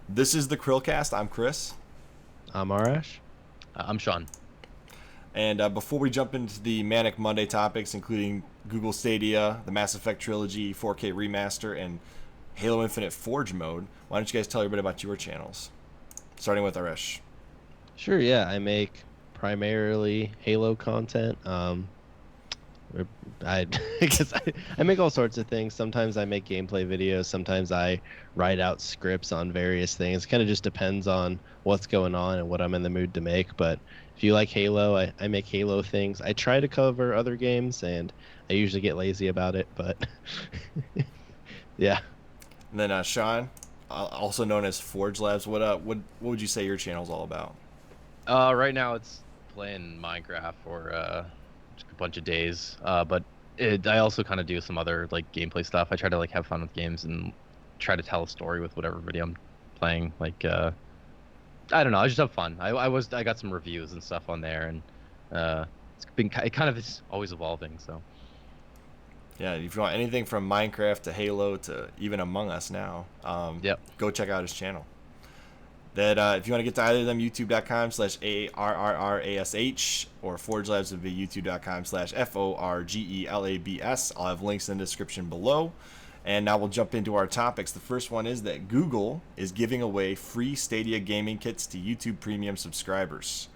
This is the CHRILLCAST. I'm Chris. I'm Arrrash. I'm Sean. And before we jump into the Manic Monday topics, including Google Stadia, the Mass Effect Trilogy, 4K Remaster, and Halo Infinite Forge Mode, why don't you guys tell everybody about your channels? Starting with Arrrash. Sure, yeah, I make primarily Halo content. I, I guess I make all sorts of things. Sometimes I make gameplay videos. Sometimes I write out scripts on various things. Kind of just depends on what's going on and what I'm in the mood to make. But if you like Halo, I make Halo things. I try to cover other games, and I usually get lazy about it. But yeah. And then Sean, also known as Forge Labs. What would you say your channel's all about? Right now it's playing Minecraft for just a bunch of days. But I also kind of do some other like gameplay stuff. I try to like have fun with games and try to tell a story with whatever video I'm playing. I don't know. I just have fun. I got some reviews and stuff on there, and it kind of is always evolving. So Yeah, if you want anything from Minecraft to Halo to even Among Us now, yep. go check out his channel. That if you want to get to either of them, youtube.com/ARRRASH or Forge Labs would be youtube.com/FORGELABS. I'll have links in the description below. And now we'll jump into our topics. The first one is that Google is giving away free Stadia gaming kits to YouTube Premium subscribers.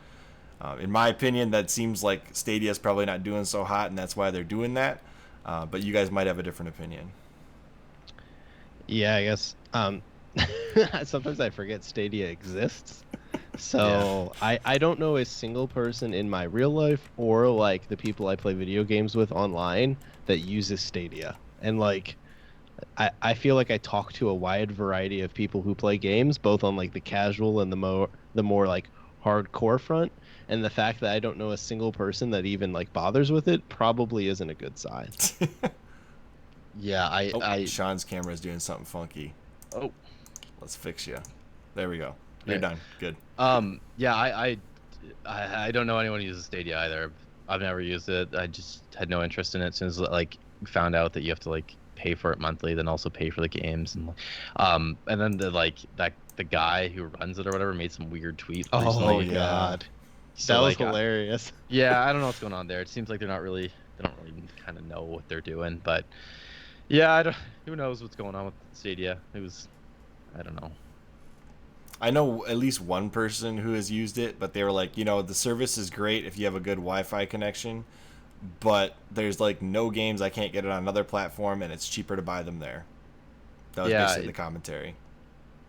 In my opinion, that seems like Stadia is probably not doing so hot, and that's why they're doing that. But you guys might have a different opinion. Yeah, I guess. Sometimes I forget Stadia exists. Yeah. So I don't know a single person in my real life or like the people I play video games with online that uses Stadia. And like I feel like I talk to a wide variety of people who play games, both on like the casual and the more like hardcore front. And the fact that I don't know a single person that even like bothers with it probably isn't a good sign. Yeah, Sean's camera is doing something funky. oh Let's fix you. There we go. You're there. done. Good. Yeah, I don't know anyone who uses Stadia either. I've never used it. I just had no interest in it. As soon as like found out that you have to like pay for it monthly, then also pay for the games, and then the guy who runs it or whatever made some weird tweet recently. Oh yeah. God, So that was like, hilarious. yeah, I don't know what's going on there. It seems like they don't really kind of know what they're doing, but yeah, I don't. Who knows what's going on with Stadia? I don't know. I know at least one person who has used it, but they were like, the service is great if you have a good Wi-Fi connection, but there's like no games. I can't get it on another platform, and it's cheaper to buy them there. That was Yeah, basically the commentary.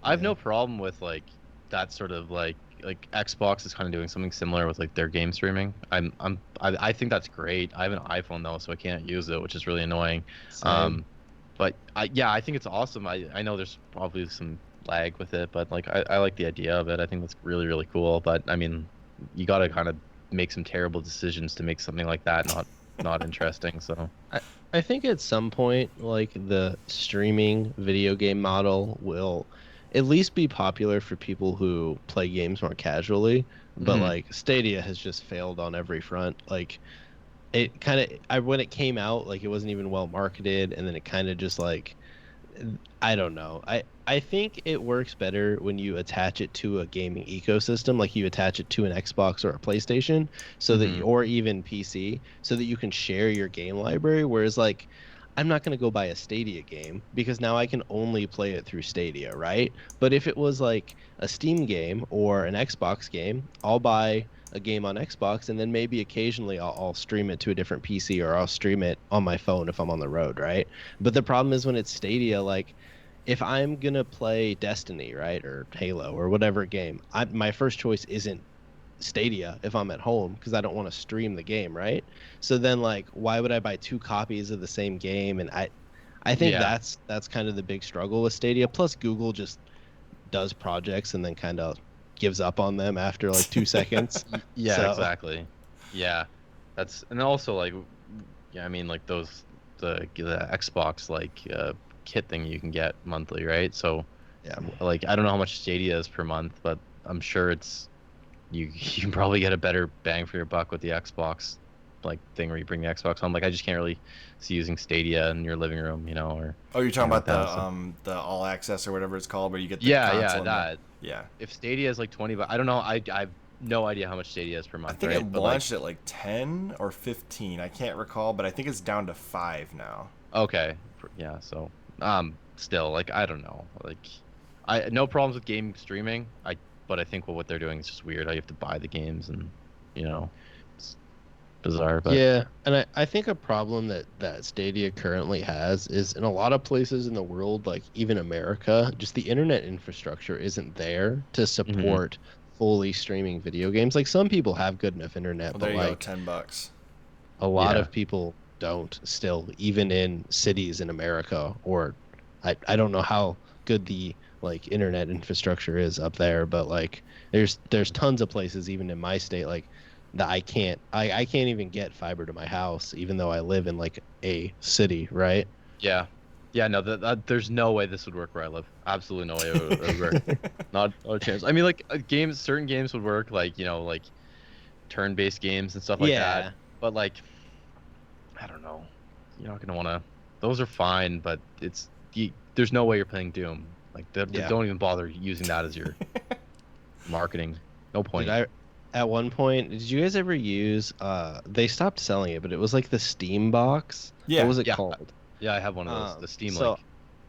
I have Yeah. no problem with like that sort of like Xbox is kind of doing something similar with like their game streaming. I think that's great. I have an iPhone though, so I can't use it, which is really annoying. Same. But I think it's awesome. I know there's probably some lag with it, but like I like the idea of it. I think that's really really cool. But I mean, you got to kind of make some terrible decisions to make something like that not interesting. So I think at some point, like the streaming video game model will at least be popular for people who play games more casually. But mhm. like Stadia has just failed on every front. Like it kind of, I when it came out, like it wasn't even well marketed, and then it kind of just like I don't know. I think it works better when you attach it to a gaming ecosystem, like you attach it to an Xbox or a PlayStation, so that Mhm. or even PC, so that you can share your game library. Whereas like I'm not going to go buy a Stadia game because now I can only play it through Stadia, right? But if it was like a Steam game or an Xbox game, I'll buy a game on Xbox and then maybe occasionally I'll stream it to a different PC or I'll stream it on my phone if I'm on the road, right? But the problem is when it's Stadia, like if I'm gonna play Destiny, right, or Halo or whatever game, my first choice isn't Stadia if I'm at home because I don't want to stream the game, right? So then like why would I buy two copies of the same game? And I think Yeah. that's kind of the big struggle with Stadia. Plus Google just does projects and then kind of gives up on them after like 2 seconds. Yeah, So exactly. Yeah, that's and also like yeah, I mean like the Xbox like kit thing you can get monthly, right? So yeah. like I don't know how much Stadia is per month, but I'm sure it's you can probably get a better bang for your buck with the Xbox. like thing where you bring the Xbox home. Like I just can't really see using Stadia in your living room, you know, or Oh, you're talking anything about like that, so. the all access or whatever it's called, where you get the Yeah, console yeah, and that. yeah. If Stadia is like 20, but I don't know. I've no idea how much Stadia is per I month, think right? it But like, launched at like 10 or 15. I can't recall, but I think it's down to 5 now. okay, yeah. So, still, like, I don't know. Like, I no problems with game streaming. But I think what they're doing is just weird. How you have to buy the games, and you know, it's bizarre. But Yeah, and I think a problem that Stadia currently has is in a lot of places in the world, like even America, just the internet infrastructure isn't there to Mhm. support fully streaming video games. Like some people have good enough internet, Well, but there you go, like $10. a lot Yeah, of people don't still, even in cities in America, or I don't know how good the like internet infrastructure is up there, but like there's tons of places even in my state like that I can't even get fiber to my house even though I live in like a city, right? yeah, yeah. No, there's no way this would work where I live. Absolutely no way it would work. Not a chance. I mean, like certain games would work, like you know, like turn-based games and stuff like that. Yeah. But like, I don't know. You're not gonna wanna. Those are fine, but there's no way you're playing Doom. Like, Yeah. don't even bother using that as your marketing. No Did point. I at one point did you guys ever use they stopped selling it, but it was like the Steam box. What Yeah. was it Yeah, called? yeah. I have one of those. The Steam So Link.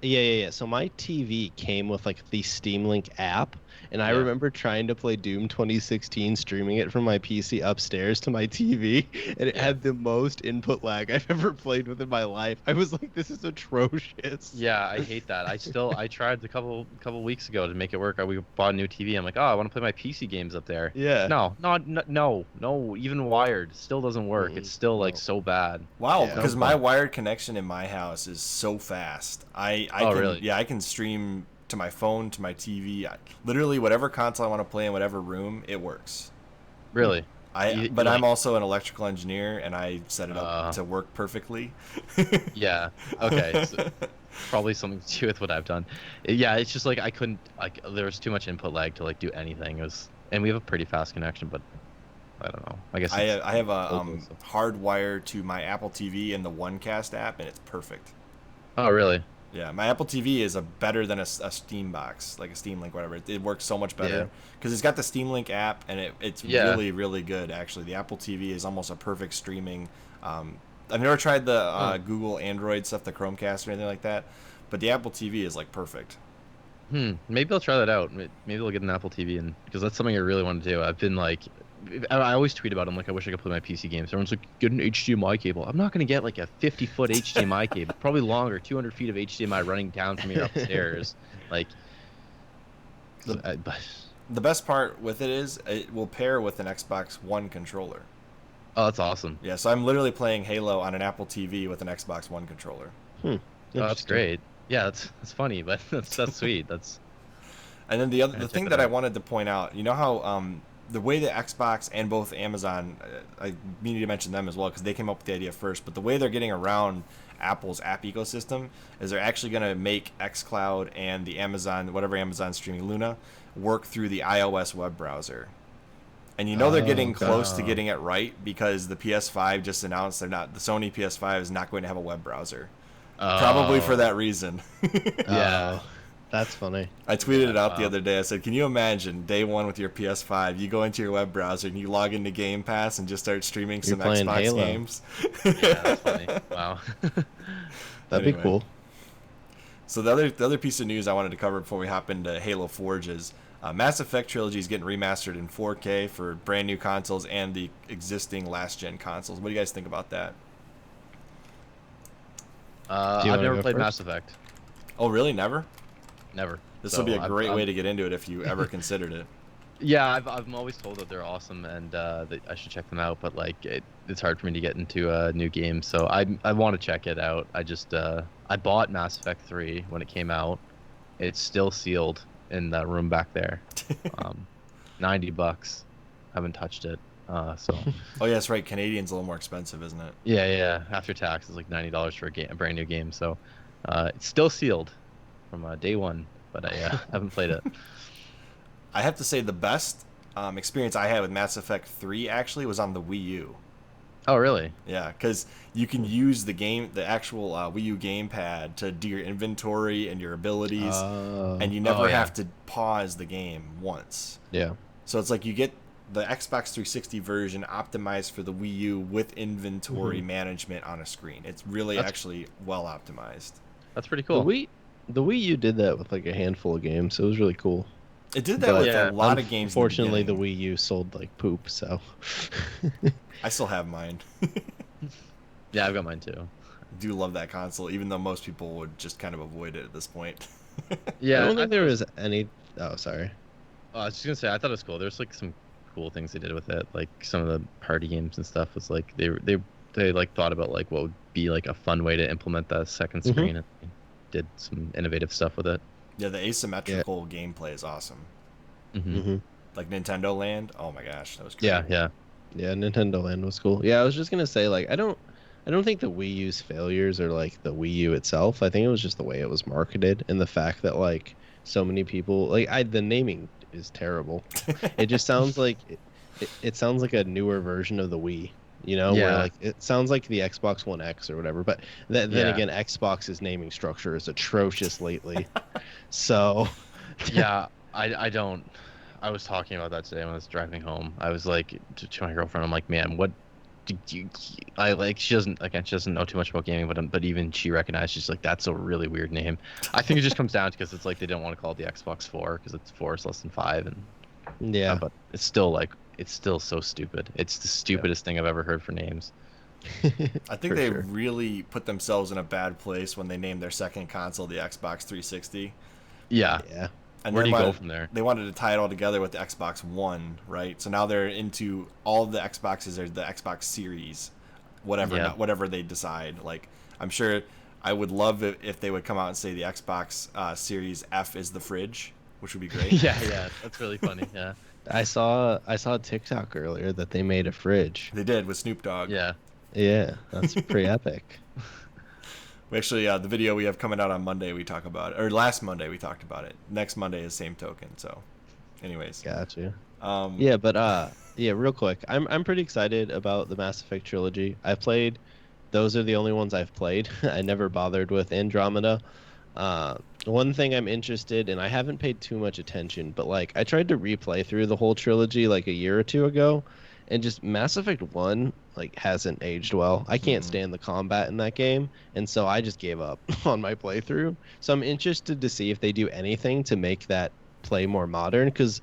yeah. So my TV came with like the Steam Link app, and I Yeah. remember trying to play Doom 2016, streaming it from my PC upstairs to my TV, and it Yeah. had the most input lag I've ever played with in my life. I was like, this is atrocious. Yeah, I hate that. I tried a couple weeks ago to make it work. We bought a new TV. I'm like, oh, I want to play my PC games up there. Yeah. No, no. Even wired still doesn't work. It's still like No. so bad. Wow, Yeah. because So my bad. wired connection in my house is so fast. I Oh, can really? yeah, I can stream to my phone, to my TV. Literally whatever console I want to play in whatever room, it works. Really? But I'm Like, also an electrical engineer and I set it up uh, to work perfectly. yeah. Okay. So probably something to do with what I've done. Yeah, it's just like I couldn't like there was too much input lag to like do anything. It was, and we have a pretty fast connection, but I don't know. I guess it's I have a local, so. hardwire to my Apple TV and the OneCast app and it's perfect. Oh, really? Yeah, my Apple TV is better than a Steam box, like a Steam Link, whatever. It works so much Yeah. better because it's got the Steam Link app, and it's Yeah. really, really good. Actually, the Apple TV is almost a perfect streaming. I've never tried the Oh. Google Android stuff, the Chromecast or anything like that, but the Apple TV is like perfect. Maybe I'll try that out. Maybe I'll get an Apple TV, and because that's something I really want to do. I've been like, I always tweet about it. I'm like, I wish I could play my PC games. Everyone's like, get an HDMI cable. I'm not gonna get like a 50-foot HDMI cable, probably longer, 200 feet of HDMI running down from here upstairs. Like, but The best part with it is it will pair with an Xbox One controller. oh, that's awesome. Yeah, so I'm literally playing Halo on an Apple TV with an Xbox One controller. Oh, that's Interesting. great. Yeah, that's funny, but that's sweet. That's And then gotta the check thing that that I out. wanted to point out, you know how the way that Xbox and both Amazon, I need to mention them as well because they came up with the idea first, but the way they're getting around Apple's app ecosystem is they're actually going to make xCloud and the Amazon, whatever Amazon streaming Luna, work through the iOS web browser. And you know they're getting close to Oh. getting it right because the PS5 just announced the Sony PS5 is not going to have a web browser. Probably for Oh, that reason. yeah. Oh, that's funny. I tweeted it out the Wow. other day. I said, "Can you imagine day one with your PS5? You go into your web browser and you log into Game Pass and just start streaming You're some playing Xbox Halo. games." Yeah, that's funny. Wow. That'd be Anyway. cool. So the other piece of news I wanted to cover before we hop into Halo Forge is Mass Effect Trilogy is getting remastered in 4K for brand new consoles and the existing last gen consoles. What do you guys think about that? Do you I've wanna never go played first? Mass Effect. Oh, really? Never? Never. This So will be a great I've- way to get into it if you ever considered it. Yeah, I'm always told that they're awesome and that I should check them out, but like it's hard for me to get into a new game, so I want to check it out. I just I bought Mass Effect 3 when it came out. It's still sealed in that room back there. $90. Haven't touched it. So Oh, yeah, that's right. Canadian's a little more expensive, isn't it? yeah. After tax, it's like $90 for a brand new game. So it's still sealed from day one, but I haven't played it. I have to say the best experience I had with Mass Effect 3 actually was on the Wii U. Oh, really? Yeah, because you can use the actual Wii U gamepad to do your inventory and your abilities, and you never Oh, yeah. have to pause the game once. Yeah. So it's like you get the Xbox 360 version optimized for the Wii U with inventory management on a screen. It's really actually well optimized. That's pretty The cool. Wii U did that with like a handful of games, so it was really cool. It did that But with a lot of games. Unfortunately, in the the Wii U sold like poop, so. I still have mine. Yeah, I've got mine too. Do love that console, even though most people would just kind of avoid it at this point. Yeah, I don't think there was any. Oh, sorry. I was just gonna say I thought it was cool. There's like some cool things they did with it, like some of the party games and stuff. Was like they like thought about like what would be like a fun way to implement the second screen, and did some innovative stuff with it. Yeah, the asymmetrical gameplay is awesome. Mm-hmm. Like Nintendo Land. Oh my gosh, that was great. Yeah. Yeah, Nintendo Land was cool. Yeah, I was just gonna say like I don't think the Wii U's failures are like the Wii U itself. I think it was just the way it was marketed and the fact that like so many people the naming is terrible. It just sounds like it sounds like a newer version of the Wii. You know, where like it sounds like the Xbox One X or whatever. But then again, Xbox's naming structure is atrocious lately. So Yeah, I don't. I was talking about that today when I was driving home. I was like to my girlfriend, I'm like, man, what do you? I like she doesn't know too much about gaming, but even she recognized, she's like, that's a really weird name. I think it just comes down to because it's like they don't want to call it the Xbox 4 because it's 4 is less than 5, and yeah, but it's still so stupid. It's the stupidest thing I've ever heard for names. I think they really put themselves in a bad place when they named their second console the Xbox 360. Yeah. And where do you go from there? They wanted to tie it all together with the Xbox One, right? So now they're into all of the Xboxes are the Xbox Series, whatever they decide. Like, I'm sure I would love it if they would come out and say the Xbox Series F is the fridge, which would be great. yeah, that's really funny. Yeah. I saw a TikTok earlier that they made a fridge. They did with Snoop Dogg. Yeah, that's pretty epic. We actually, the video we have coming out on Monday, we talk about it. Or last Monday, we talked about it. Next Monday is same token. So, anyways. Gotcha. Yeah, real quick. I'm pretty excited about the Mass Effect trilogy. I've played. Those are the only ones I've played. I never bothered with Andromeda. One thing I'm interested in, I haven't paid too much attention, but like I tried to replay through the whole trilogy like a year or two ago, and just Mass Effect 1 like hasn't aged well. I can't stand the combat in that game, and so I just gave up on my playthrough. So I'm interested to see if they do anything to make that play more modern, because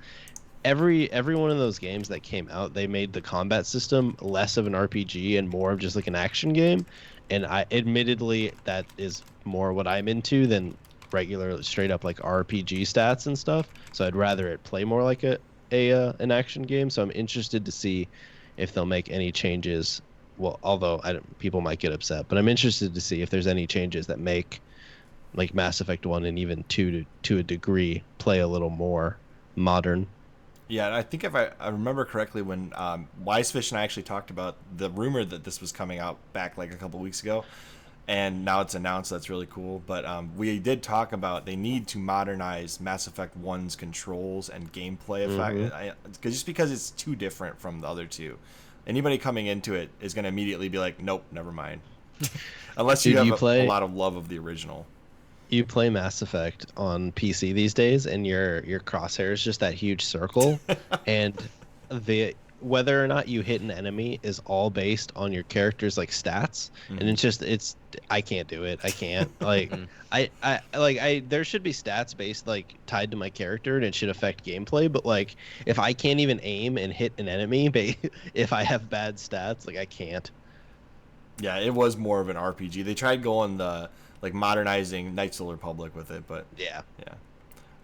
every one of those games that came out, they made the combat system less of an RPG and more of just like an action game. And I admittedly that is more what I'm into than regular straight up like RPG stats and stuff. So I'd rather it play more like an action game. So I'm interested to see if they'll make any changes. Well, although people might get upset, but I'm interested to see if there's any changes that make like Mass Effect 1 and even 2 to a degree play a little more modern. Yeah, and I think if I remember correctly, when Wisefish and I actually talked about the rumor that this was coming out back like a couple weeks ago, and now it's announced. That's really cool. But we did talk about they need to modernize Mass Effect 1's controls and gameplay effect, just because it's too different from the other two. Anybody coming into it is going to immediately be like, nope, never mind. Unless you have a lot of love of the original. You play Mass Effect on PC these days, and your crosshair is just that huge circle, and whether or not you hit an enemy is all based on your character's like stats, and it's I can't do it. I can't like I there should be stats based like tied to my character, and it should affect gameplay. But like if I can't even aim and hit an enemy, if I have bad stats, like I can't. Yeah, it was more of an RPG. They tried going the like modernizing Knights of the Republic with it, but yeah.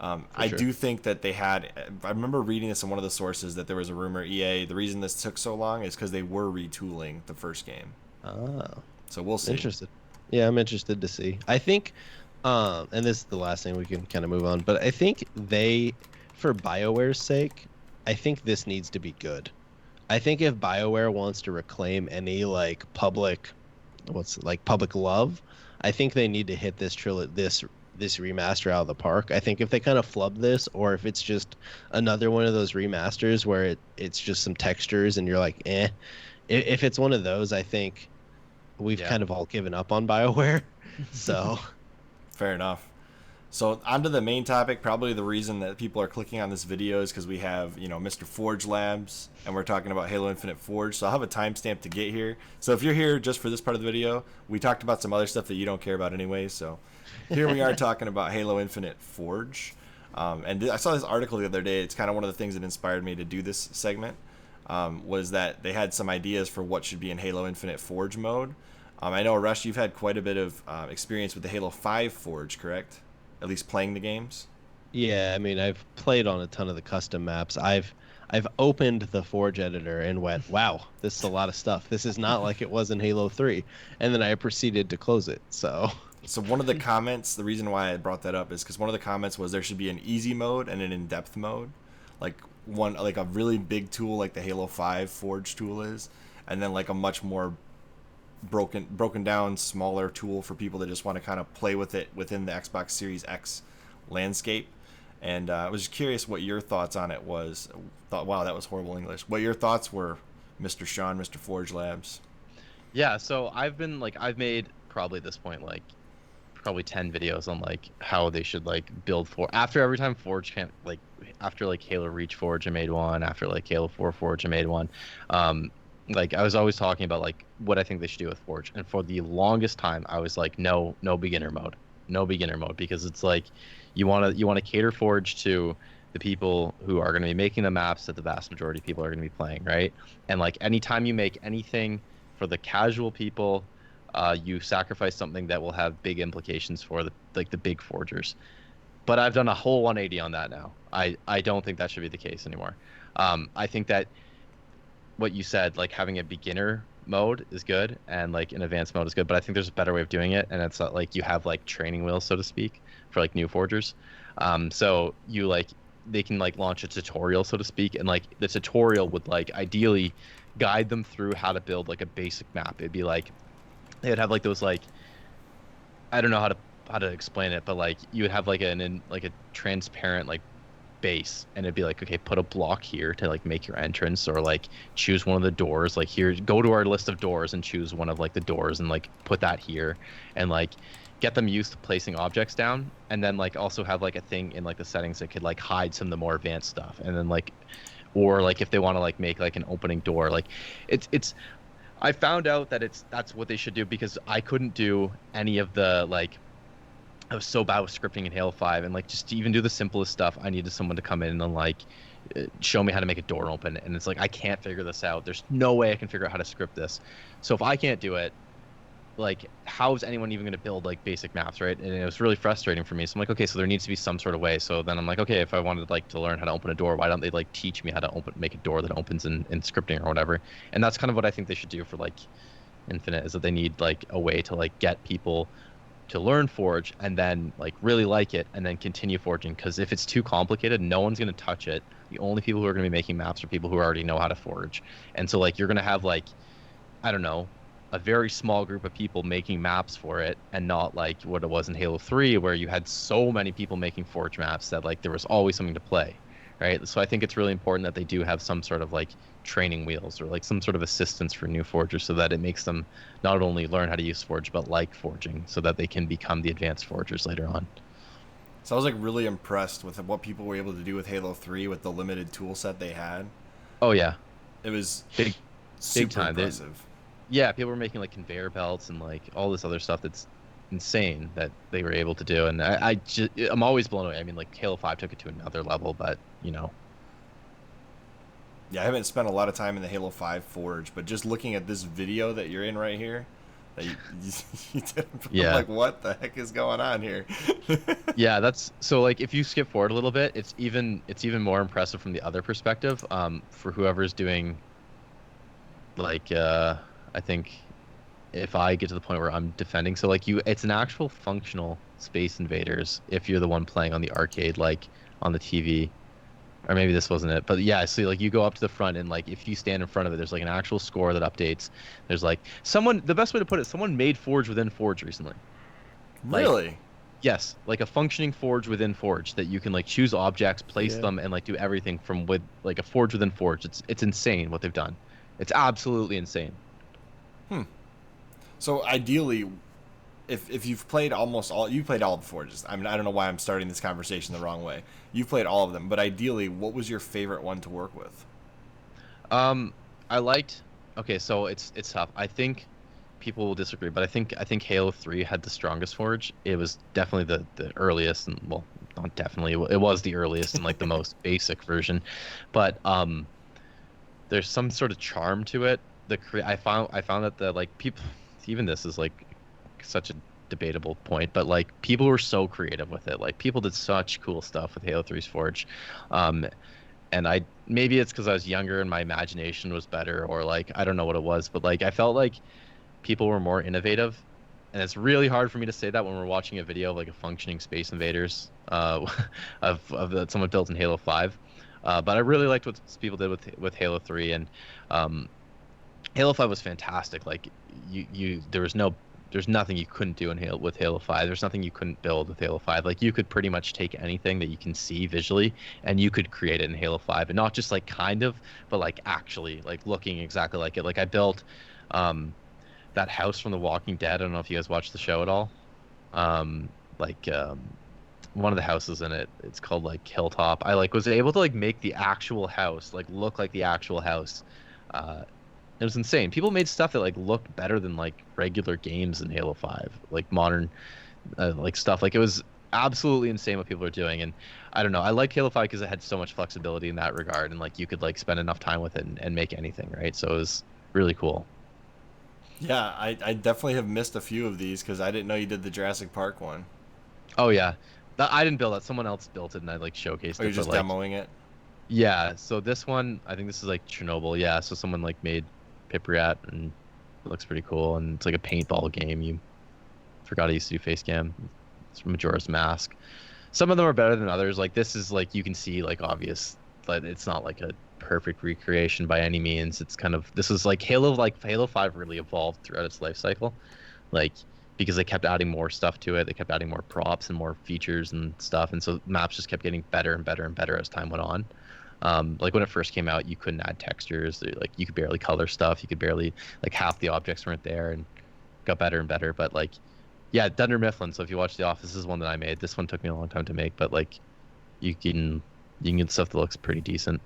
I do think that they had. I remember reading this in one of the sources that there was a rumor EA. The reason this took so long is because they were retooling the first game. Oh, so we'll see. Interested. Yeah, I'm interested to see. I think, and this is the last thing we can kind of move on. But I think for BioWare's sake, I think this needs to be good. I think if BioWare wants to reclaim any like public love, I think they need to hit this remaster out of the park. I think if they kind of flub this, or if it's just another one of those remasters where it's just some textures and you're like, if it's one of those, I think we've Yeah. kind of all given up on BioWare. So Fair enough. So onto the main topic. Probably the reason that people are clicking on this video is because we have, Mr. Forge Labs, and we're talking about Halo Infinite Forge. So I'll have a timestamp to get here. So if you're here just for this part of the video, we talked about some other stuff that you don't care about anyway. So here we are talking about Halo Infinite Forge. And I saw this article the other day. It's kind of one of the things that inspired me to do this segment. Was that they had some ideas for what should be in Halo Infinite Forge mode. I know, Arrrash, you've had quite a bit of experience with the Halo 5 Forge, correct? At least playing the games. yeah, I mean, I've played on a ton of the custom maps. I've opened the Forge editor and went, wow, this is a lot of stuff. This is not like it was in Halo 3. And then I proceeded to close it. So One of the comments, the reason why I brought that up is because one of the comments was there should be an easy mode and an in-depth mode, like a really big tool like the Halo 5 Forge tool is, and then like a much more broken down smaller tool for people that just want to kind of play with it within the Xbox Series X landscape. And I was just curious what your thoughts on it was. Thought, wow, that was horrible English. What your thoughts were, Mr. Sean, Mr. Forge Labs. Yeah, so I've made probably at this point like probably 10 videos on like how they should like build for after every time Forge can't like after like Halo Reach Forge I made one, after like Halo 4 Forge I made one. Like I was always talking about like what I think they should do with Forge, and for the longest time I was like no beginner mode, because it's like you want to cater Forge to the people who are going to be making the maps that the vast majority of people are going to be playing, right? And like anytime you make anything for the casual people, you sacrifice something that will have big implications for the big forgers. But I've done a whole 180 on that now. I don't think that should be the case anymore. I think that what you said, like having a beginner mode is good and like an advanced mode is good, but I think there's a better way of doing it, and it's not like you have like training wheels, so to speak, for like new forgers. So you like they can like launch a tutorial, so to speak, and like the tutorial would like ideally guide them through how to build like a basic map. It'd be like they'd have like those like I don't know how to explain it, but like you would have like like a transparent like base, and it'd be like, okay, put a block here to like make your entrance, or like choose one of the doors, like here, go to our list of doors and choose one of like the doors and like put that here, and like get them used to placing objects down, and then like also have like a thing in like the settings that could like hide some of the more advanced stuff, and then like or like if they want to like make like an opening door, like it's I found out that that's what they should do, because I couldn't do any of the like I was so bad with scripting in Halo 5, and like just to even do the simplest stuff, I needed someone to come in and like show me how to make a door open, and it's like I can't figure this out. There's no way I can figure out how to script this. So if I can't do it, like how is anyone even going to build like basic maps, right? And it was really frustrating for me. So I'm like, okay, so there needs to be some sort of way. So then I'm like, okay, if I wanted like to learn how to open a door, why don't they like teach me how to make a door that opens in scripting or whatever? And that's kind of what I think they should do for like Infinite, is that they need like a way to like get people to learn Forge and then like really like it and then continue forging, because if it's too complicated, no one's going to touch it. The only people who are going to be making maps are people who already know how to forge. And so like you're going to have like, I don't know, a very small group of people making maps for it, and not like what it was in Halo 3 where you had so many people making forge maps that like there was always something to play, right? So I think it's really important that they do have some sort of like training wheels or like some sort of assistance for new forgers, so that it makes them not only learn how to use Forge but like forging, so that they can become the advanced forgers later on. So I was like really impressed with what people were able to do with Halo 3 with the limited tool set they had. Oh yeah, It was big super time. impressive. Yeah, people were making like conveyor belts and like all this other stuff that's insane that they were able to do, and I'm always blown away. I mean, like Halo 5 took it to another level, but you know. Yeah, I haven't spent a lot of time in the Halo 5 Forge, but just looking at this video that you're in right here, that you did, Yeah. I'm like, what the heck is going on here? Yeah, that's so like if you skip forward a little bit, it's even more impressive from the other perspective. For whoever's doing like I think if I get to the point where I'm defending, so like it's an actual functional Space Invaders if you're the one playing on the arcade, like on the TV. Or maybe this wasn't it, but yeah, so like you go up to the front, and like if you stand in front of it, there's like an actual score that updates. There's like the best way to put it, someone made Forge within Forge recently. Like, Really? yes, like a functioning Forge within Forge that you can like choose objects, place Yeah. them, and like do everything from with like a Forge within Forge. It's insane what they've done, It's absolutely insane. So ideally, if you've played almost all, you played all the Forges. I mean, I don't know why I'm starting this conversation the wrong way. You've played all of them, but ideally, what was your favorite one to work with? Um, I liked. Okay, so it's tough. I think people will disagree, but I think Halo 3 had the strongest forge. It was definitely the earliest, and well, not definitely. It was the earliest and like the most basic version, but there's some sort of charm to it. I found that the like people, even this is like such a debatable point, but like people were so creative with it. Like people did such cool stuff with Halo 3's Forge. Um, and I maybe it's because I was younger and my imagination was better, or like I don't know what it was, but like I felt like people were more innovative. And it's really hard for me to say that when we're watching a video of like a functioning Space Invaders of that someone built in Halo 5. But I really liked what people did with Halo 3, and um, Halo 5 was fantastic. Like you there's nothing you couldn't do in Halo 5. There's nothing you couldn't build with Halo 5. Like you could pretty much take anything that you can see visually and you could create it in Halo 5, and not just like kind of, but like actually like looking exactly like it. Like I built um that house from The Walking Dead. I don't know if you guys watched the show at all. Um like one of the houses in it, it's called like Hilltop. I like was able to like make the actual house like look like the actual house. It was insane. People made stuff that like looked better than like regular games in Halo 5, like modern like stuff. Like it was absolutely insane what people were doing. And I don't know. I liked Halo 5 because it had so much flexibility in that regard, and like you could like spend enough time with it and make anything, right? So it was really cool. Yeah, I definitely have missed a few of these because I didn't know you did the Jurassic Park one. Oh yeah, I didn't build that. Someone else built it, and I like showcased Or you're it. But just like, demoing it? yeah. So this one, I think this is like Chernobyl. Yeah. So someone like made Pipriat, and it looks pretty cool. And it's like a paintball game. You forgot I used to do face cam. It's Majora's Mask. Some of them are better than others. Like this is like you can see like obvious, but it's not like a perfect recreation by any means. It's kind of this is like Halo 5 really evolved throughout its life cycle. Like because they kept adding more stuff to it, they kept adding more props and more features and stuff, and so maps just kept getting better and better and better as time went on. Like when it first came out, you couldn't add textures. Like you could barely color stuff. You could barely like half the objects weren't there, and got better and better. But like, yeah, Dunder Mifflin. So if you watch The Office, this is one that I made. This one took me a long time to make, but like, you can you can get stuff that looks pretty decent.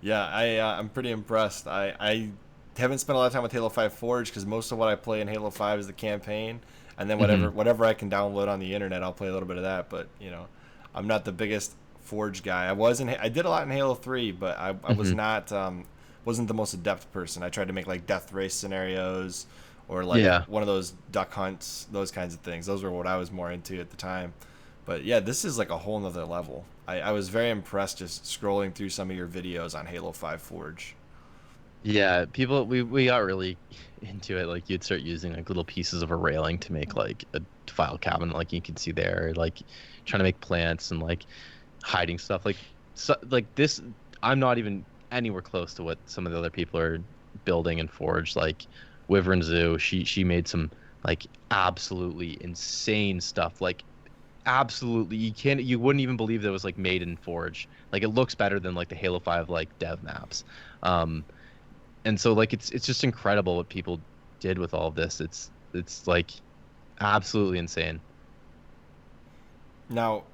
Yeah, I'm pretty impressed. I haven't spent a lot of time with Halo 5 Forge because most of what I play in Halo 5 is the campaign, and then Hmm. whatever I can download on the internet, I'll play a little bit of that. But I'm not the biggest Forge guy. I did a lot in Halo 3, but I was Hmm. not wasn't the most adept person. I tried to make like death race scenarios or like Yeah. one of those duck hunts, those kinds of things. Those were what I was more into at the time. But yeah, this is like a whole nother level. I was very impressed just scrolling through some of your videos on Halo 5 Forge. Yeah, people we got really into it. Like you'd start using like little pieces of a railing to make like a file cabinet, like you can see there, like trying to make plants and like hiding stuff. Like like this, I'm not even anywhere close to what some of the other people are building and Forge. Like Wyvern Zoo, she made some like absolutely insane stuff. Like absolutely, you wouldn't even believe that it was like made in Forge. Like it looks better than like the Halo 5 like dev maps. Um, and so like it's just incredible what people did with all of this. It's like absolutely insane. Now,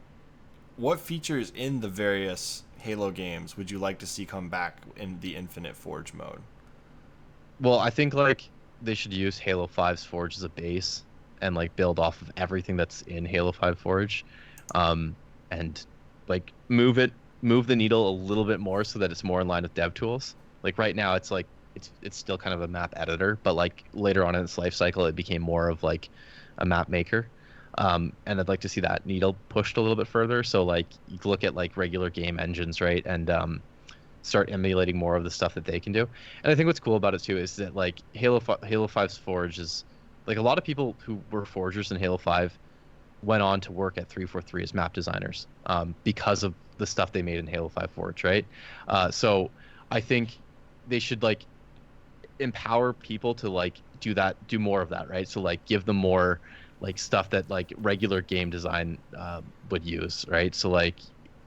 what features in the various Halo games would you like to see come back in the Infinite Forge mode? Well, I think like they should use Halo 5's Forge as a base and like build off of everything that's in Halo 5 Forge, um, and like move the needle a little bit more so that it's more in line with dev tools. Like right now, it's like it's still kind of a map editor, but like later on in its life cycle, it became more of like a map maker. And I'd like to see that needle pushed a little bit further. So like you can look at like regular game engines, right, and start emulating more of the stuff that they can do. And I think what's cool about it too is that like Halo 5's Forge is like a lot of people who were forgers in Halo 5 went on to work at 343 as map designers, because of the stuff they made in Halo 5 Forge, right? So I think they should like empower people to like do more of that, right? So like give them more like stuff that like regular game design would use, right? So like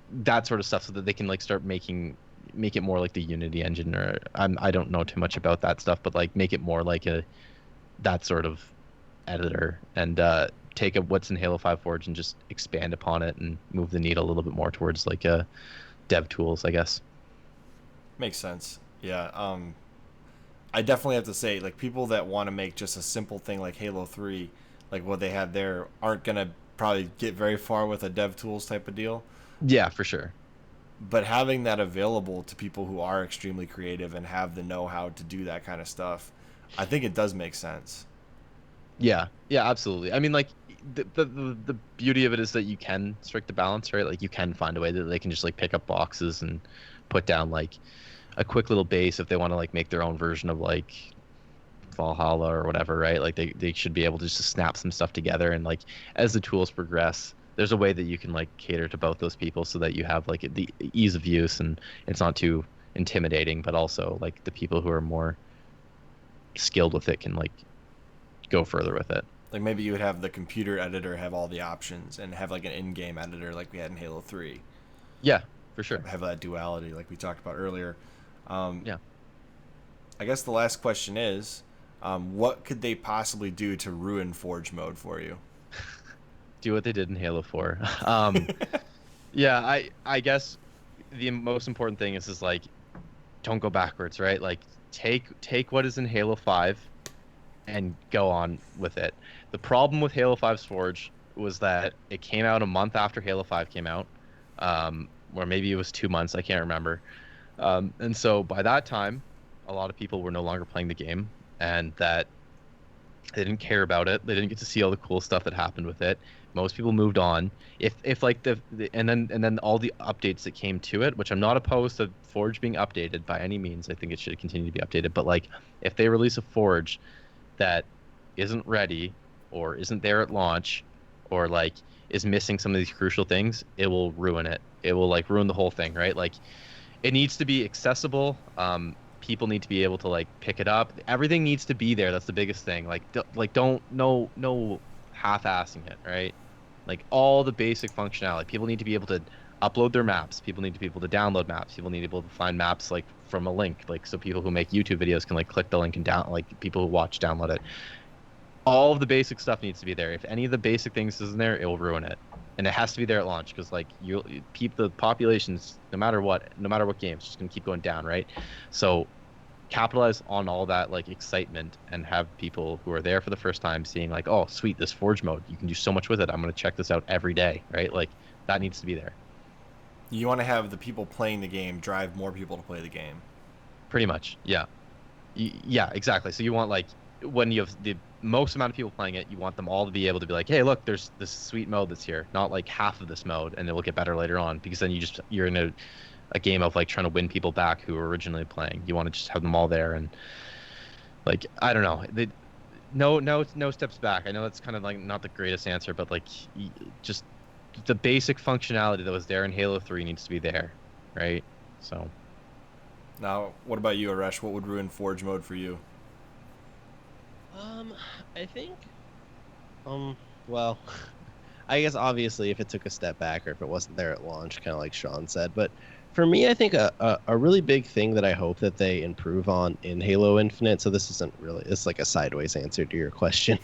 that sort of stuff so that they can like start making make it more like the Unity engine, or I don't know too much about that stuff, but like make it more like that sort of editor, and take what's in Halo 5 Forge and just expand upon it and move the needle a little bit more towards like dev tools, I guess. Makes sense. Yeah. I definitely have to say, like, people that want to make just a simple thing like Halo 3, like what they had there, aren't going to probably get very far with a dev tools type of deal. Yeah, for sure. But having that available to people who are extremely creative and have the know-how to do that kind of stuff, I think it does make sense. Yeah, yeah, absolutely. I mean, like, the beauty of it is that you can strike the balance, right? Like, you can find a way that they can just like pick up boxes and put down like a quick little base if they want to like make their own version of like Valhalla or whatever, right? Like they should be able to just snap some stuff together, and like as the tools progress, there's a way that you can like cater to both those people so that you have like the ease of use and it's not too intimidating, but also like the people who are more skilled with it can like go further with it. Like maybe you would have the computer editor have all the options and have like an in-game editor like we had in Halo 3. Yeah, for sure. Have that duality like we talked about earlier. Yeah. I guess the last question is, what could they possibly do to ruin Forge mode for you? Do what they did in Halo 4. Yeah, I guess the most important thing is like, don't go backwards, right? Like take what is in Halo 5 and go on with it. The problem with Halo 5's Forge was that it came out a month after Halo 5 came out, or maybe it was 2 months, I can't remember. And so by that time, a lot of people were no longer playing the game, and that they didn't care about it. They didn't get to see all the cool stuff that happened with it. Most people moved on. If like and then all the updates that came to it, which I'm not opposed to Forge being updated by any means. I think it should continue to be updated. But like, if they release a Forge that isn't ready or isn't there at launch, or like is missing some of these crucial things, it will ruin it. It will like ruin the whole thing, right? Like, it needs to be accessible. People need to be able to like pick it up. Everything needs to be there. That's the biggest thing. Like don't no half-assing it, right? Like all the basic functionality. People need to be able to upload their maps. People need to be able to download maps. People need to be able to find maps like from a link. Like, so people who make YouTube videos can like click the link and like people who watch download it. All of the basic stuff needs to be there. If any of the basic things isn't there, it will ruin it. And it has to be there at launch, because like you keep the populations, no matter what game, it's just gonna keep going down, right? So capitalize on all that like excitement and have people who are there for the first time seeing like, oh sweet, this Forge mode, you can do so much with it. I'm gonna check this out every day, right? Like, that needs to be there. You want to have the people playing the game drive more people to play the game. Pretty much, yeah. Yeah, exactly. So you want like, when you have the most amount of people playing it, you want them all to be able to be like, hey, look, there's this sweet mode that's here, not like half of this mode and it will get better later on, because then you're in a game of like trying to win people back who were originally playing. You want to just have them all there, and like, I don't know, no steps back. I know that's kind of like not the greatest answer, but like, just the basic functionality that was there in Halo 3 needs to be there, right? So now, what about you, Arrrash? What would ruin Forge mode for you? I think, well, I guess obviously if it took a step back or if it wasn't there at launch, kind of like Sean said, but for me, I think a really big thing that I hope that they improve on in Halo Infinite, so this isn't really, it's like a sideways answer to your question,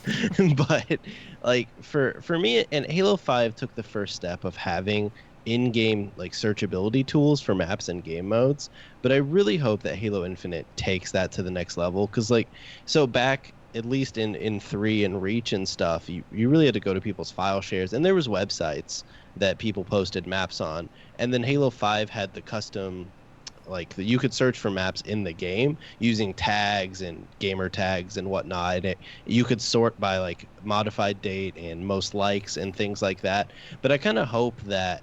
but like for me, and Halo 5 took the first step of having in-game like searchability tools for maps and game modes, but I really hope that Halo Infinite takes that to the next level, because like, so back at least in 3 and Reach and stuff, you really had to go to people's file shares, and there was websites that people posted maps on, and then Halo 5 had the custom, like, you could search for maps in the game using tags and gamer tags and whatnot, and you could sort by like modified date and most likes and things like that. But I kind of hope that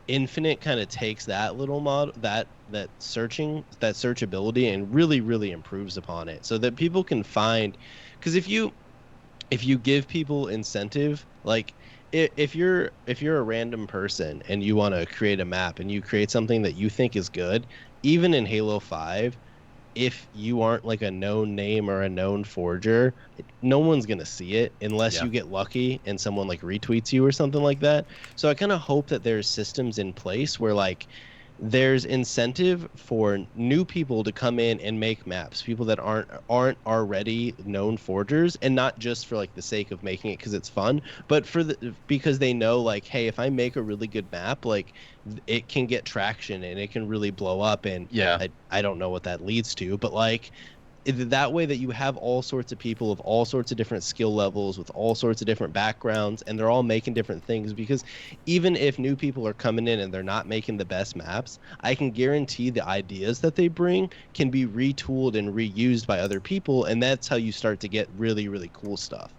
Infinite kind of takes that little that searchability and really improves upon it, so that people can find, because if you give people incentive, like if you're a random person and you want to create a map and you create something that you think is good, even in Halo 5, if you aren't like a known name or a known forger, no one's going to see it unless you get lucky and someone like retweets you or something like that. So I kind of hope that there's systems in place where like there's incentive for new people to come in and make maps, people that aren't already known forgers, and not just for like the sake of making it because it's fun, but because they know like, hey, if I make a really good map, like it can get traction and it can really blow up. And Yeah. I don't know what that leads to, but like that way that you have all sorts of people of all sorts of different skill levels with all sorts of different backgrounds, and they're all making different things. Because even if new people are coming in and they're not making the best maps, I can guarantee the ideas that they bring can be retooled and reused by other people, and that's how you start to get really, really cool stuff.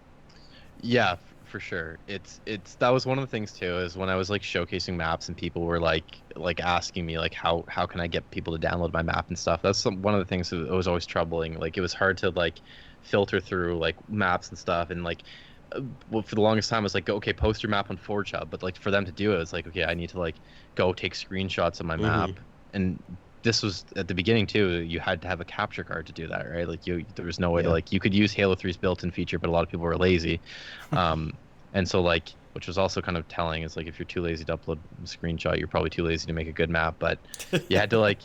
Yeah, for sure. It's that was one of the things too, is when I was like showcasing maps and people were like asking me like how can I get people to download my map and stuff. That's one of the things that was always troubling. Like it was hard to like filter through like maps and stuff, and like well, for the longest time I was like, okay, post your map on Forge Hub, but like for them to do it, it's like, okay, I need to like go take screenshots of my map. And this was at the beginning too, you had to have a capture card to do that, right? Like there was no way to like, you could use Halo 3's built-in feature, but a lot of people were lazy. And so like, which was also kind of telling, is like if you're too lazy to upload a screenshot, you're probably too lazy to make a good map. But you had to like,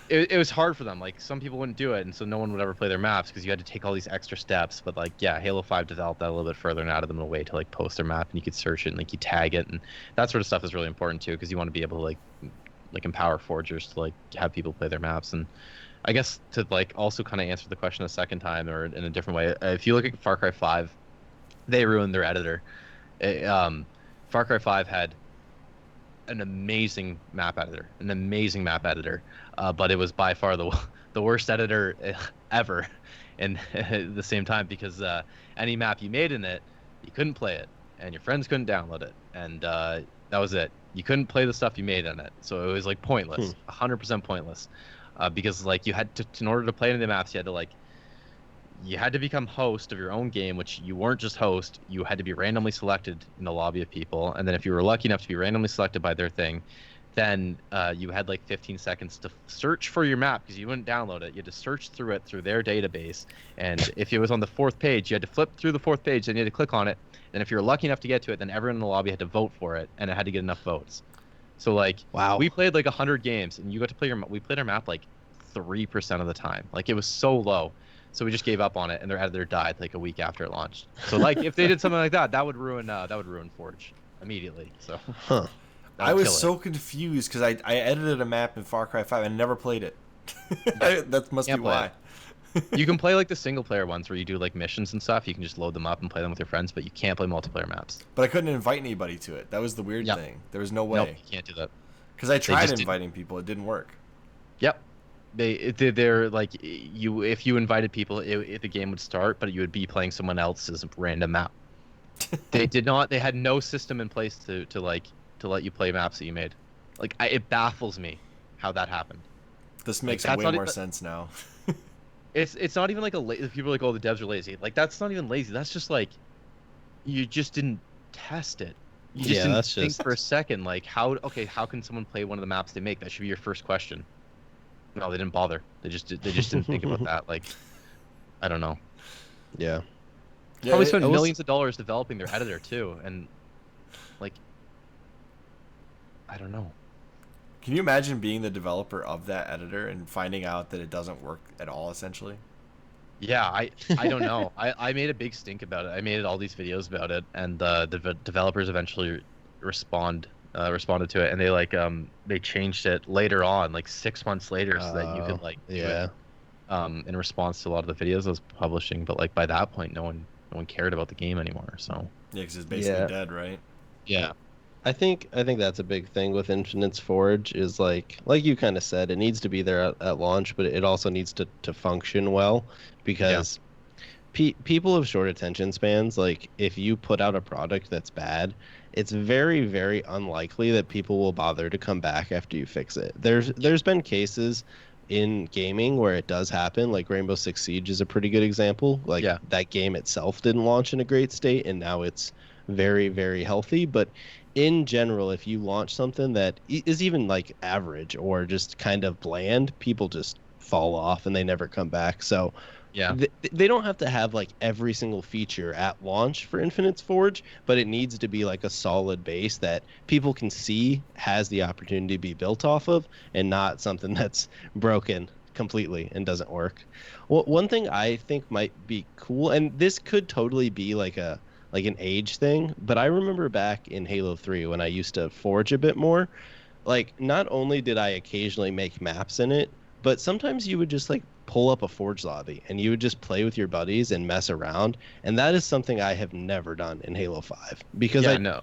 it was hard for them. Like some people wouldn't do it, and so no one would ever play their maps because you had to take all these extra steps. But like, yeah, Halo 5 developed that a little bit further and added them a way to like post their map, and you could search it and like you tag it, and that sort of stuff is really important too, because you want to be able to like empower forgers to like have people play their maps. And I guess to like also kind of answer the question a second time or in a different way, if you look at Far Cry 5, they ruined their editor. Far Cry 5 had an amazing map editor, but it was by far the worst editor ever. And at the same time, because any map you made in it, you couldn't play it, and your friends couldn't download it, and that was it. You couldn't play the stuff you made in it, so it was like pointless, 100% pointless, because like you had to, in order to play any of the maps, you had to become host of your own game, which you weren't just host. You had to be randomly selected in the lobby of people. And then if you were lucky enough to be randomly selected by their thing, then you had like 15 seconds to search for your map, because you wouldn't download it. You had to search through it through their database. And if it was on the 4th page, you had to flip through the 4th page, then you had to click on it. And if you were lucky enough to get to it, then everyone in the lobby had to vote for it, and it had to get enough votes. So like, wow, we played like 100 games, and you got to play we played our map like 3% of the time. Like it was so low. So we just gave up on it, and their editor died like a week after it launched. So like, if they did something like that, that would ruin Forge immediately. So I was so confused because I edited a map in Far Cry 5 and never played it. That must be why. You can play like the single player ones where you do like missions and stuff. You can just load them up and play them with your friends, but you can't play multiplayer maps. But I couldn't invite anybody to it. That was the weird thing. There was no way. Nope, you can't do that. Because I tried inviting people, it didn't work. Yep. They're like, if you invited people, the game would start, but you would be playing someone else's random map. They had no system in place to let you play maps that you made. Like it baffles me how that happened. This makes way more sense now. It's not even like people are like, oh, the devs are lazy. Like that's not even lazy. That's just like, you just didn't test it. You just didn't think for a second, like how can someone play one of the maps they make? That should be your first question. No, they didn't bother. They just didn't think about that. Like, I don't know. Yeah. Probably spent millions of dollars developing their editor too, and like, I don't know. Can you imagine being the developer of that editor and finding out that it doesn't work at all, essentially? Yeah, I don't know. I made a big stink about it. I made all these videos about it, and the developers eventually responded to it, and they changed it later on, like 6 months later, so that you could like do it, in response to a lot of the videos I was publishing. But like by that point, no one cared about the game anymore. So yeah, because it's basically dead, right? Yeah. I think that's a big thing with Infinite's Forge is like you kind of said, it needs to be there at launch, but it also needs to function well, because people have short attention spans. Like if you put out a product that's bad, it's very, very unlikely that people will bother to come back after you fix it. There's been cases in gaming where it does happen, like Rainbow Six Siege is a pretty good example. Like that game itself didn't launch in a great state, and now it's very, very healthy. But in general, if you launch something that is even like average or just kind of bland, people just fall off and they never come back. So Yeah. they don't have to have like every single feature at launch for Infinite's Forge, but it needs to be like a solid base that people can see has the opportunity to be built off of, and not something that's broken completely and doesn't work. Well, one thing I think might be cool, and this could totally be like an age thing, but I remember back in Halo 3 when I used to forge a bit more, like not only did I occasionally make maps in it, but sometimes you would just like pull up a forge lobby and you would just play with your buddies and mess around, and that is something I have never done in Halo 5 because Yeah, I no.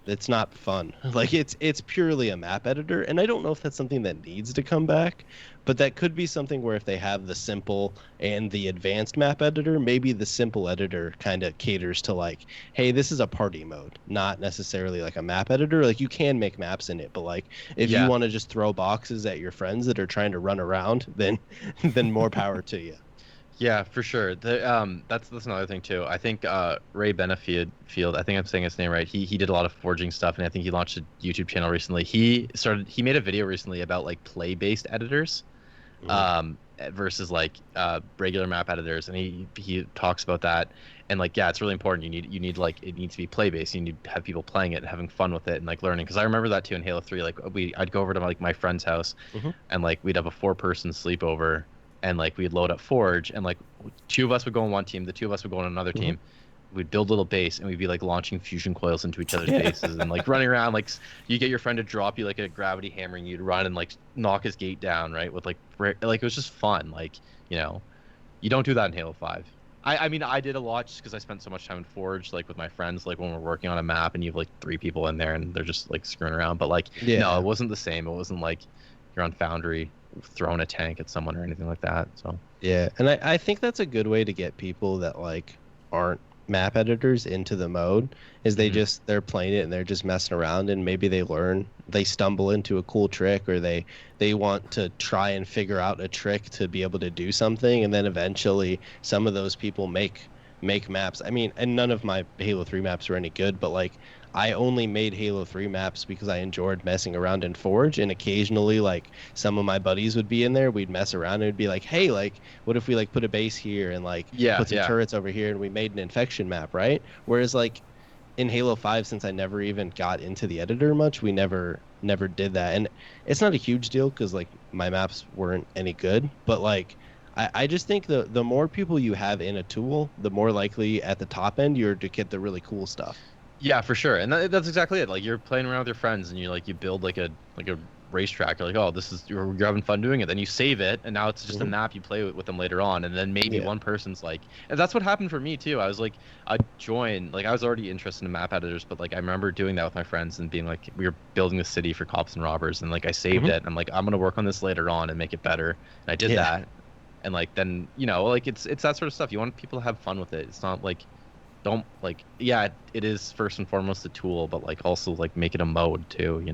it's not fun. Like it's purely a map editor, and I don't know if that's something that needs to come back, but that could be something where if they have the simple and the advanced map editor, maybe the simple editor kind of caters to like, hey, this is a party mode, not necessarily like a map editor. Like you can make maps in it, but like if you Yeah. want to just throw boxes at your friends that are trying to run around, then then more power to you. Yeah, for sure. That's another thing too. I think Ray Benefield, I think I'm saying his name right. He did a lot of forging stuff, and I think he launched a YouTube channel recently. He made a video recently about like play-based editors, versus like regular map editors, and he talks about that. And like, yeah, it's really important. You need like, it needs to be play-based. You need to have people playing it and having fun with it and like learning. Because I remember that too in Halo 3. Like I'd go over to like my friend's house, and like we'd have a 4-person sleepover, and like we'd load up Forge, and like 2 of us would go on one team, the 2 of us would go on another team. We'd build a little base, and we'd be like launching fusion coils into each other's bases and like running around. Like you get your friend to drop you like a gravity hammer, and you'd run and like knock his gate down, right? With like it was just fun. Like, you don't do that in Halo 5. I mean, I did a lot just because I spent so much time in Forge, like with my friends, like when we're working on a map and you have like 3 people in there and they're just like screwing around. But like, no, it wasn't the same. It wasn't like you're on Foundry throwing a tank at someone or anything like that. So yeah, and I think that's a good way to get people that like aren't map editors into the mode, is they're playing it and they're just messing around, and maybe they stumble into a cool trick, or they want to try and figure out a trick to be able to do something, and then eventually some of those people make maps. I mean, and none of my Halo 3 maps were any good, but like I only made Halo 3 maps because I enjoyed messing around in Forge, and occasionally like some of my buddies would be in there, we'd mess around and it'd be like, hey, like what if we like put a base here and like put some turrets over here, and we made an infection map, right? Whereas like in Halo 5, since I never even got into the editor much, we never did that. And it's not a huge deal because like my maps weren't any good, but like I just think the more people you have in a tool, the more likely at the top end you're to get the really cool stuff. yeah, for sure. And that's exactly it. Like you're playing around with your friends, and you build like a racetrack. You're like, oh, you're having fun doing it. Then you save it, and now it's just a map you play with them later on. And then maybe one person's like, and that's what happened for me too. I was like, I was already interested in map editors, but like I remember doing that with my friends and being like, we were building the city for cops and robbers, and like I saved it. And I'm like, I'm gonna work on this later on and make it better. And I did that. And like then like it's that sort of stuff. You want people to have fun with it. It's not like, don't like, yeah, it is first and foremost a tool, but like also like make it a mode too,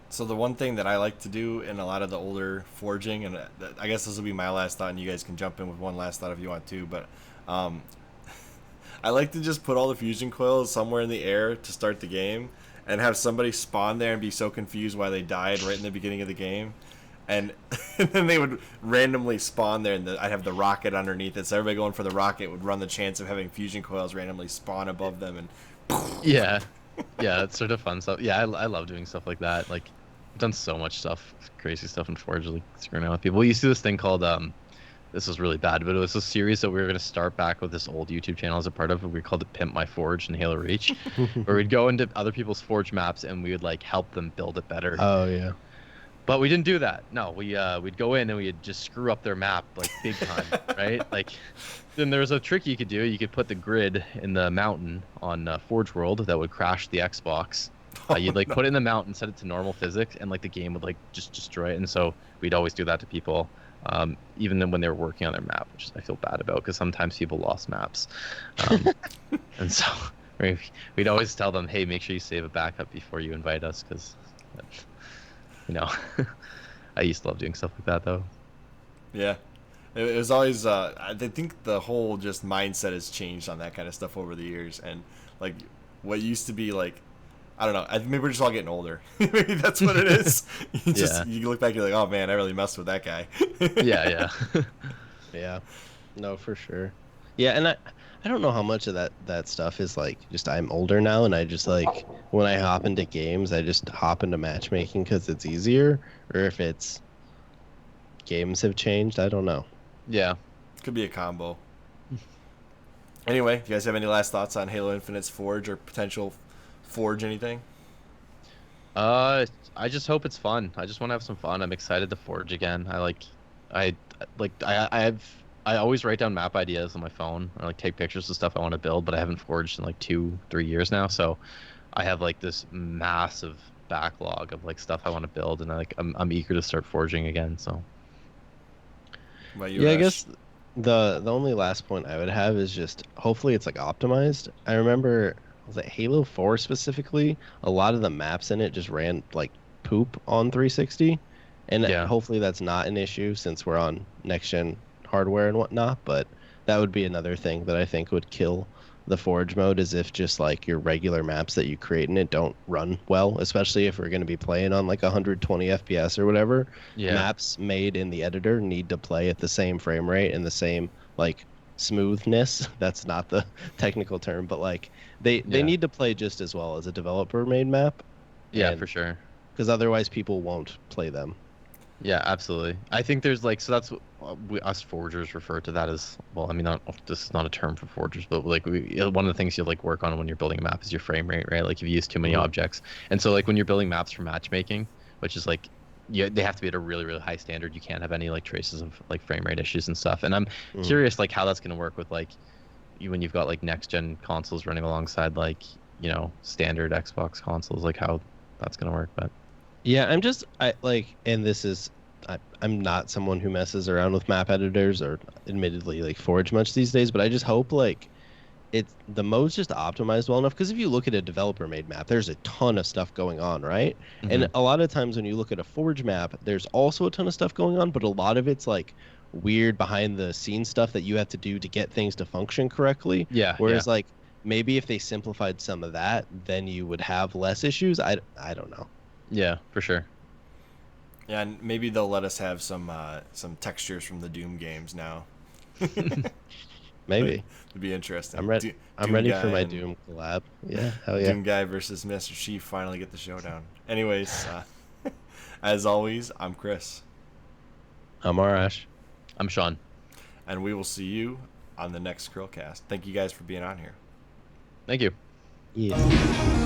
So the one thing that I like to do in a lot of the older forging, and I guess this will be my last thought, and you guys can jump in with one last thought if you want to, but I like to just put all the fusion coils somewhere in the air to start the game, and have somebody spawn there and be so confused why they died right in the beginning of the game. And then they would randomly spawn there, and I'd have the rocket underneath it. So everybody going for the rocket would run the chance of having fusion coils randomly spawn above them. And yeah, it's sort of fun stuff. Yeah, I love doing stuff like that. Like, I've done so much stuff, crazy stuff in Forge, like screwing around with people. We used to do this thing called this was really bad, but it was a series that we were going to start back with this old YouTube channel as a part of it. We called it Pimp My Forge in Halo Reach, where we'd go into other people's Forge maps and we would like help them build it better. Oh yeah. But we didn't do that. No, we'd go in and we'd just screw up their map like big time, right? Like, then there was a trick you could do. You could put the grid in the mountain on Forge World that would crash the Xbox. You'd like put it in the mountain, set it to normal physics, and like the game would like just destroy it. And so we'd always do that to people, even then when they were working on their map, which I feel bad about because sometimes people lost maps. And so we'd always tell them, hey, make sure you save a backup before you invite us, because I used to love doing stuff like that though. Yeah, it was always I think the whole just mindset has changed on that kind of stuff over the years, and like what used to be like, I don't know, maybe we're just all getting older. Maybe that's what it is. You look back, you're like, oh man, I really messed with that guy. Yeah Yeah. No, for sure. Yeah, and I don't know how much of that stuff is like just I'm older now and I just like when I hop into games, I just hop into matchmaking because it's easier, or if it's games have changed. I don't know. Yeah. Could be a combo. Anyway, you guys have any last thoughts on Halo Infinite's Forge or potential Forge anything? I just hope it's fun. I just want to have some fun. I'm excited to forge again. I I always write down map ideas on my phone or like take pictures of stuff I want to build, but I haven't forged in like 2-3 years now. So I have like this massive backlog of like stuff I want to build, and I'm eager to start forging again. So What about you, Yeah, I Rash? guess the only last point I would have is just hopefully it's like optimized. I remember was it Halo 4 specifically, a lot of the maps in it just ran like poop on 360. And yeah, hopefully that's not an issue since we're on next gen hardware and whatnot, but that would be another thing that I think would kill the Forge mode is if just like your regular maps that you create in it don't run well, especially if we're going to be playing on like 120 FPS or whatever. yeah, Maps made in the editor need to play at the same frame rate and the same like smoothness. That's not the technical term, but like they yeah, need to play just as well as a developer made map, yeah, and for sure. because otherwise people won't play them. Yeah, absolutely. I think there's like so that's what us forgers refer to that as well. I mean, not this is not a term for forgers, but like one of the things you like work on when you're building a map is your frame rate, right? Like if you use too many Mhm. objects, and so like when you're building maps for matchmaking, which is like they have to be at a really really high standard. You can't have any like traces of like frame rate issues and stuff. And I'm Mhm. curious like how that's going to work with like when you've got like next gen consoles running alongside like standard Xbox consoles, like how that's going to work. But Yeah, I like, and this is I'm not someone who messes around with map editors or admittedly like Forge much these days, but I just hope like it's the mode's just optimized well enough because if you look at a developer made map, there's a ton of stuff going on, right? And hmm a lot of times when you look at a Forge map, there's also a ton of stuff going on, but a lot of it's like weird behind the scenes stuff that you have to do to get things to function correctly. yeah, yeah, Whereas like maybe if they simplified some of that, then you would have less issues. I don't know. yeah, for sure. Yeah, and maybe they'll let us have some textures from the Doom games now. It'd Maybe. be interesting. I'm ready. I'm Doom ready guy for my and Doom collab. Yeah, hell yeah. Doom guy versus Master Chief finally get the showdown. Anyways, as always, I'm Chris, I'm Arrrash. I'm Sean. and we will see you on the next CHRILLCAST. Thank you guys for being on here. Thank you. Yeah.